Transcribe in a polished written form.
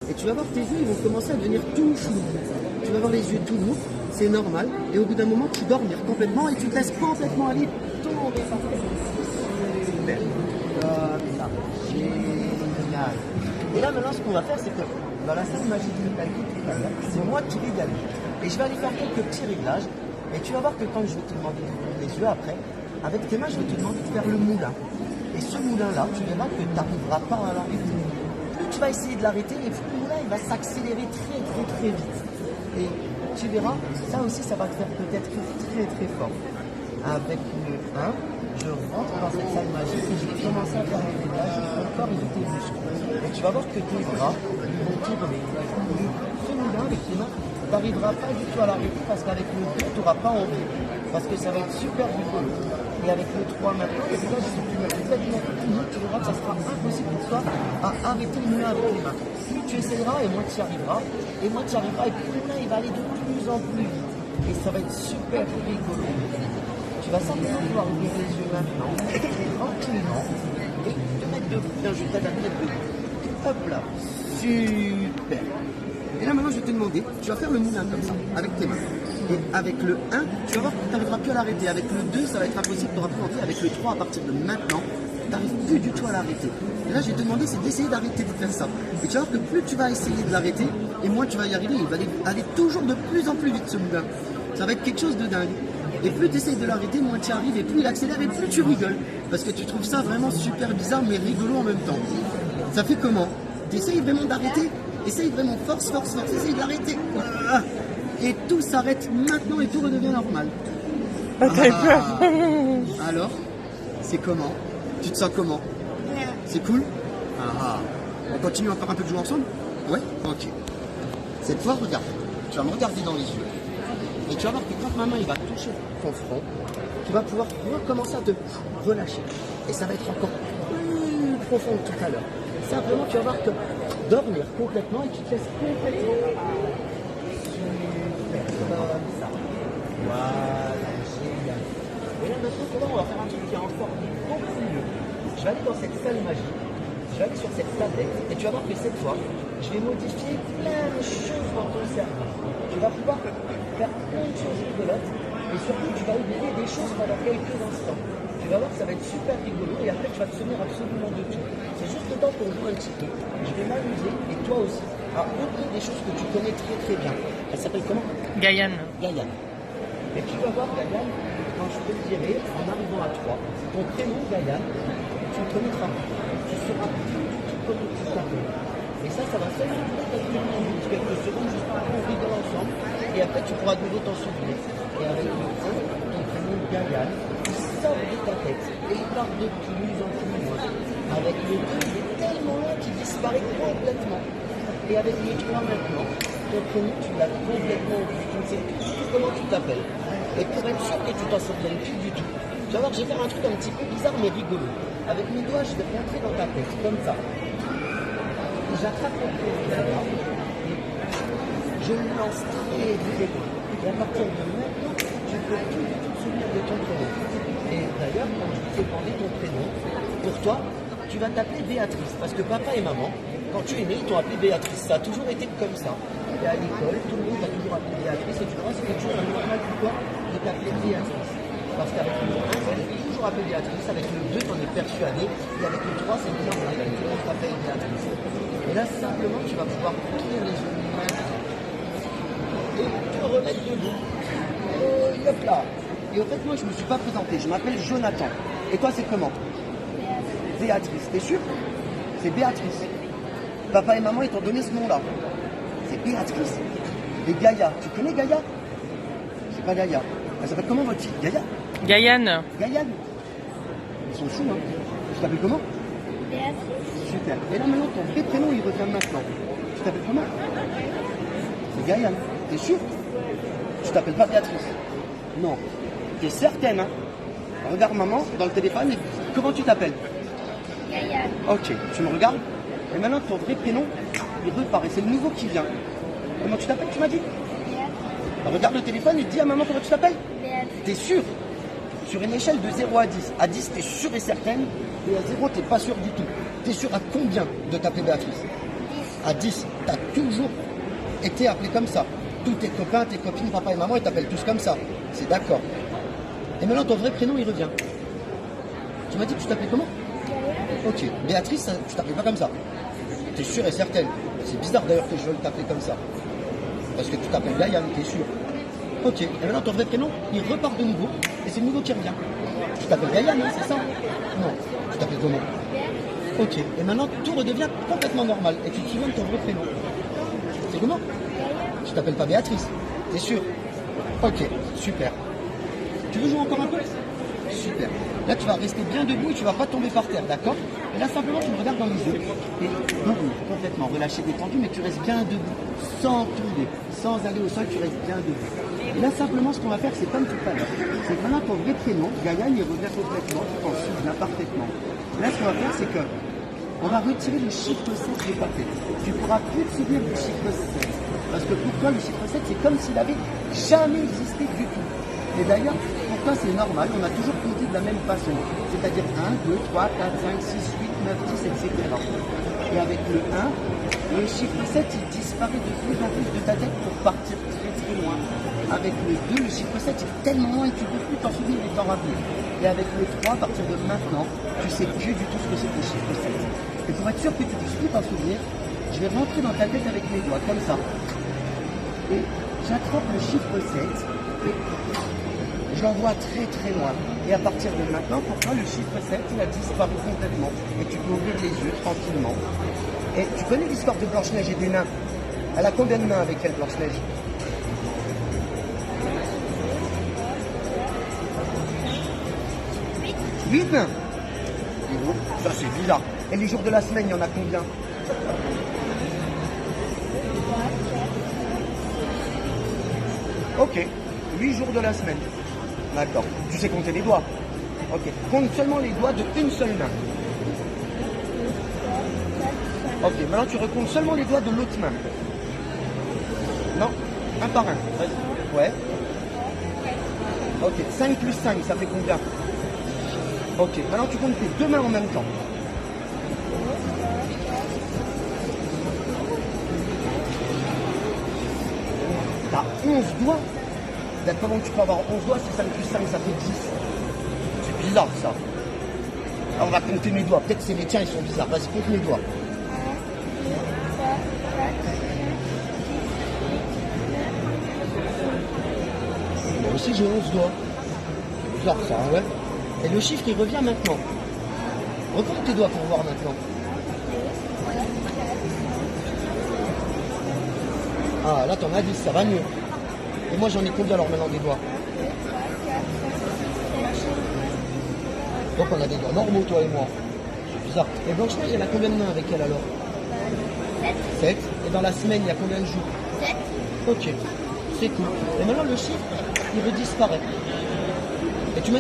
Et tu vas voir tes yeux, ils vont commencer à devenir tout flous. Tu vas avoir les yeux tout lourds, c'est normal. Et au bout d'un moment, tu dormir complètement et tu te laisses complètement aller tomber par terre. Super. Comme ça. Génial. Et là, maintenant, ce qu'on va faire, c'est que dans la salle magique de Taïki, c'est moi qui vais y aller. Et je vais aller faire quelques petits réglages. Et tu vas voir que quand je vais te demander d'ouvrir les yeux après, avec tes mains, je vais te demander de faire le moulin. Et ce moulin-là, tu verras que tu n'arriveras pas à l'arrêter. Plus tu vas essayer de l'arrêter, et plus le moulin il va s'accélérer très vite. Et tu verras, ça aussi, ça va te faire peut-être très fort. Avec le 1, je rentre dans cette salle magique et je vais commencer à faire un réglage de ton corps et de tes muscles. Et tu vas voir que tes bras ils vont tourner. Ce moulin avec tes mains, tu n'arriveras pas du tout à l'arrêter parce qu'avec le 2, tu n'auras pas envie. Parce que ça va être super rigolo. Et avec le 3 maintenant, le réglage de tu verras que ça sera impossible pour toi à arrêter le moulin avec les mains. Plus tu essayeras et moins tu y arriveras. Et moins tu y arriveras et plus le moulin il va aller de plus en plus vite. Et ça va être super rigolo. Tu vas simplement pouvoir ouvrir les yeux maintenant, tranquillement, et te mettre debout. Tiens, je vais t'aider à te mettre debout. Hop là, super. Et là maintenant je vais te demander, tu vas faire le moulin comme ça, avec tes mains. Et avec le 1, tu vas voir que tu n'arriveras plus à l'arrêter. Avec le 2, ça va être impossible, tu n'auras plus envie. Avec le 3, à partir de maintenant, tu n'arrives plus du tout à l'arrêter. Et là je vais te demander, c'est d'essayer d'arrêter de faire ça. Et tu vas voir que plus tu vas essayer de l'arrêter, et moins tu vas y arriver. Il va aller toujours de plus en plus vite ce moulin. Ça va être quelque chose de dingue. Et plus tu essayes de l'arrêter, moins tu y arrives, et plus il accélère, et plus tu rigoles. Parce que tu trouves ça vraiment super bizarre, mais rigolo en même temps. Ça fait comment? Tu essayes vraiment d'arrêter? Essaye vraiment, force, essaye d'arrêter. Et tout s'arrête maintenant et tout redevient normal. Alors, c'est comment? Tu te sens comment? C'est cool? On continue encore un peu de jouer ensemble? Ouais? Ok. Cette fois, regarde. Tu vas me regarder dans les yeux. Et tu vas voir que quand ma main il va toucher ton front, tu vas pouvoir recommencer à te relâcher. Et ça va être encore plus profond que tout à l'heure. Simplement, tu vas voir que dormir complètement et tu te laisses complètement. Super, comme ça. Voilà, génial. Et là maintenant, on va faire un truc qui est encore beaucoup mieux. Je vais aller dans cette salle magique, je vais aller sur cette tablette et tu vas voir que cette fois, je vais modifier plein de choses dans ton cerveau. Tu vas pouvoir faire plein de choses rigolotes et surtout tu vas oublier des choses pendant quelques instants. Tu vas voir que ça va être super rigolo et après tu vas te souvenir absolument de tout. C'est juste le temps pour jouer un petit peu. Je vais m'amuser et toi aussi à oublier des choses que tu connais très bien. Elle s'appelle comment? Gaïane. Gaïane. Et tu vas voir Gaïane, quand je te le dirai, en arrivant à 3, ton prénom Gaïane, tu le connaîtras. Tu sauras tout comment tu t'appelles. Et ça va seulement peut-être quelques secondes juste après on rigole ensemble et après tu pourras de nouveau t'en souvenir. Et avec le 1, ton prénom Gaïane, sort de ta tête et il part de plus en plus loin. Avec le 2, il est tellement loin qu'il disparaît complètement. Et avec le 3 maintenant, ton prénom, tu l'as complètement oublié. Tu ne sais plus comment tu t'appelles. Et pour être sûr que tu t'en souviennes plus du tout, tu vas voir que je vais faire un truc un petit peu bizarre mais rigolo. Avec mes doigts, je vais rentrer dans ta tête, comme ça. Et j'attrape ton prénom là-bas. Je me lance très vite. Et à partir de maintenant, tu peux tout te souvenir de ton prénom. Et d'ailleurs, quand je t'ai demandé ton prénom, pour toi, tu vas t'appeler Béatrice. Parce que papa et maman, quand tu es né, ils t'ont appelé Béatrice. Ça a toujours été comme ça. Et à l'école, tout le monde t'a toujours appelé Béatrice. Et tu vois, c'est quelque chose de normal pour toi de t'appeler Béatrice. Parce qu'avec le 1, tu es toujours appelé Béatrice. Avec le 2, tu en es persuadé. Et avec le 3, c'est bien normal. Tout le monde t'appelle Béatrice. Et là, simplement, tu vas pouvoir ouvrir les yeux et te remettre debout. Et hop là. Et en fait, moi, je ne me suis pas présenté. Je m'appelle Jonathan. Et toi, c'est comment? Béatrice. T'es sûr? C'est Béatrice. Papa et maman, ils t'ont donné ce nom-là. C'est Béatrice. Et Gaïa. Tu connais Gaïa? C'est pas Gaïa. Elle s'appelle comment votre fille? Gaïa? Gaïane. Gaïane. Ils sont choux, hein. Tu t'appelles comment? Béatrice. Super. Et là, maintenant, ton vrai prénom, il revient maintenant. Tu t'appelles comment? C'est Gaïane. T'es sûr? Tu t'appelles pas Béatrice? Non. T'es certaine, hein? Regarde maman dans le téléphone et comment tu t'appelles? Gaïane. Ok, tu me regardes? Et maintenant ton vrai prénom, il reparaît, c'est le nouveau qui vient. Comment tu t'appelles, tu m'as dit? Béatrice. Regarde le téléphone et dis à maman comment tu t'appelles? Béatrice. T'es sûr? Sur une échelle de 0 à 10. À 10, t'es sûr et certaine. Et à 0, t'es pas sûr du tout. T'es sûr à combien de t'appeler Béatrice? 10. À 10, tu as toujours été appelé comme ça. Tous tes copains, tes copines, papa et maman, ils t'appellent tous comme ça. C'est d'accord. Et maintenant, ton vrai prénom, il revient. Tu m'as dit que tu t'appelais comment? Ok. Béatrice, tu t'appelles pas comme ça. T'es sûre et certaine. C'est bizarre d'ailleurs que je veuille t'appeler comme ça. Parce que tu t'appelles Gaïane, t'es sûr. Ok. Et maintenant, ton vrai prénom, il repart de nouveau. Et c'est le nouveau qui revient. Tu t'appelles Gaïane, hein, c'est ça? Non. Tu t'appelles comment? Ok. Et maintenant, tout redevient complètement normal. Et tu te souviens de ton vrai prénom. C'est comment? Tu t'appelles pas Béatrice. T'es sûr? Ok. Super. Tu veux jouer encore un peu? Super. Là, tu vas rester bien debout et tu vas pas tomber par terre, d'accord? Et là, simplement, tu me regardes dans les yeux et debout, complètement relâché, détendu, mais tu restes bien debout, sans tomber, sans aller au sol, tu restes bien debout. Et là, simplement, ce qu'on va faire, c'est comme tout à l'heure. C'est que maintenant, ton vrai prénom, Gaïane, il revient complètement, tu t'en souviens parfaitement. Là, ce qu'on va faire, c'est que on va retirer le chiffre 7 de ta tête. Tu ne pourras plus te souvenir du chiffre 7. Parce que pour toi, le chiffre 7, c'est comme s'il n'avait jamais existé du tout. Et d'ailleurs, pour toi, c'est normal, on a toujours compté de la même façon. C'est-à-dire 1, 2, 3, 4, 5, 6, 8, 9, 10, etc. Et avec le 1, le chiffre 7, il disparaît de plus en plus de ta tête pour partir très très loin. Avec le 2, le chiffre 7 est tellement loin que tu ne peux plus t'en souvenir et t'en rappeler. Et avec le 3, à partir de maintenant, tu sais plus du tout ce que c'est que le chiffre 7. Et pour être sûr que tu puisses plus t'en souvenir, je vais rentrer dans ta tête avec mes doigts, comme ça. Et j'attrape le chiffre 7 et je l'envoie très très loin. Et à partir de maintenant, pour toi, le chiffre 7, il a disparu complètement. Et tu peux ouvrir les yeux tranquillement. Et tu connais l'histoire de Blanche-Neige et des nains? Elle a combien de nains avec elle, Blanche-Neige? 8 nains. Ça, c'est bizarre. Et les jours de la semaine, il y en a combien? Ok, 8 jours de la semaine. D'accord. Tu sais compter les doigts? Ok. Compte seulement les doigts de une seule main. Ok, maintenant tu recomptes seulement les doigts de l'autre main. Non, un par un. Vas-y. Ouais. Ok, 5 plus 5, ça fait combien? Ok, maintenant tu comptes tes deux mains en même temps. T'as 11 doigts. Comment tu peux avoir 11 doigts si 5 plus 5 ça fait 10? C'est bizarre ça. Alors, on va compter mes doigts. Peut-être que c'est les tiens, ils sont bizarres. Vas-y, compte mes doigts. 1, 2, 3, 4, 5, 6, 7, 8, 9. Moi aussi j'ai 11 doigts. C'est bizarre ça, hein, ouais. Et le chiffre il revient maintenant. Recompte tes doigts pour voir maintenant. Ah là t'en as 10, ça va mieux. Et moi j'en ai combien alors maintenant des doigts? Donc on a des doigts normaux toi et moi. C'est bizarre. Et Blanche-Neige elle a combien de mains avec elle alors? 7. Et dans la semaine il y a combien de jours? 7. Ok, c'est cool. Et maintenant le chiffre il redisparaît. Et tu m'as